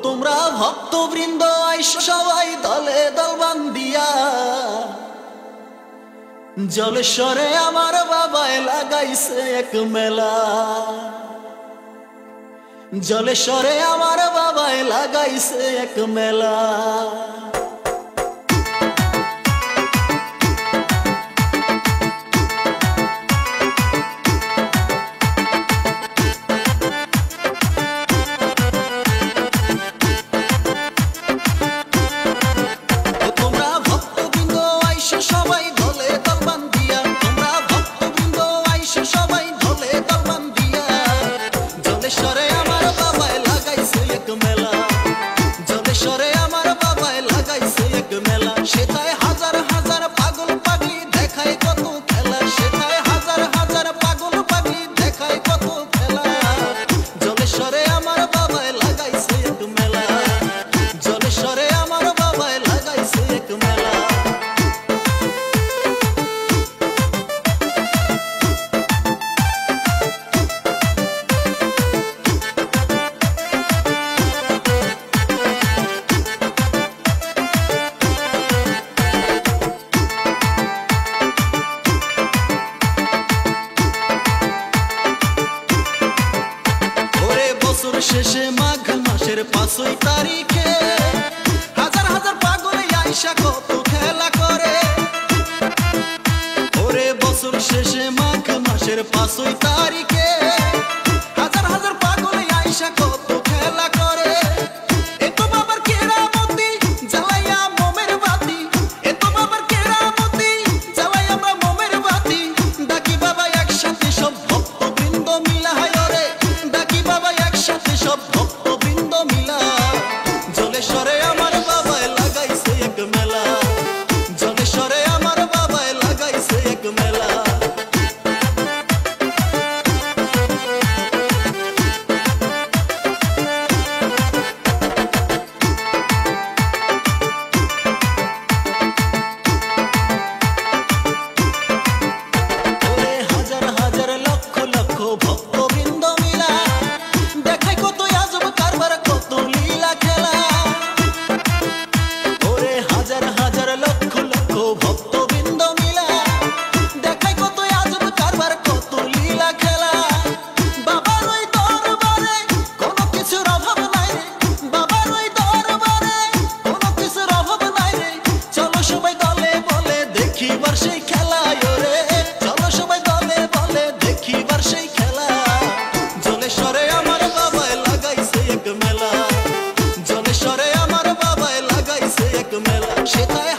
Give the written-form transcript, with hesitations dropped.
তোমরা ভক্তবৃন্দ আইসো সবাই দলে দল বান্ধিয়া, জলেশ্বরে আমার বাবায় লাগাইছে এক মেলা। জলেশ্বরে আমার বাবায় লাগাইছে এক মেলা। সেটাই হাজার হাজার পাগল পাগলি দেখায় কত খেলা, সেটাই হাজার হাজার পাগল পাগলি দেখায় কত খেলা। জলেশ্বরে আমার বাবায় লাগাইছে এক মেলা, জলেশ্বরে আমার বাবায় লাগাইছে এক মেলা। শেষে মাঘ মাসের 5 তারিখে হাজার হাজার পাগল আইসা কত খেলা করে। ওরে বছর শেষে মাঘ মাসের 5 তারিখে হাজার হাজার পাগল আইসা কত খেলা করে। এতো বাবার কেরামতি জ্বালাইয়া মোমের বাতি, এতো বাবার কেরামতি জ্বালাই আমরা মোমের বাতি। ডাকি বাবা একসাথে সব ভক্তবৃন্দ মিলা, হায় রে ডাকি বাবা একসাথে সব ভক্তবৃন্দ মিলা। জলেশ্বরে আমার বাবায় লাগাইছে এক মেলা, জলেশ্বরে আমার বাবায় লাগাইছে এক মেলা। ওরে হাজার হাজার লক্ষ লক্ষ ভক্তবৃন্দ মিলা দেখায় কত আজব কারবার, কত লীলা খেলা। ওরে হাজার হাজার লক্ষ লক্ষ ভক্তবৃন্দ মিলা দেখায় কত আজব কারবার, কত লীলা খেলা। বাবার ওই দরবারে কোনো কিছুর অভাব নাই রে, বাবার ওই দরবারে কোনো কিছুর অভাব নাই রে। চলো সবাই দলে বলে দেখিবার সেই খেলা, ওরে চলো সবাই দলে বলে দেখিবার সেই খেলা। জলেশ্বরে আমার বাবায় লাগাইছে এক মেলা, জলেশ্বরে আমার বাবায় লাগাইছে এক মেলা। সেটাই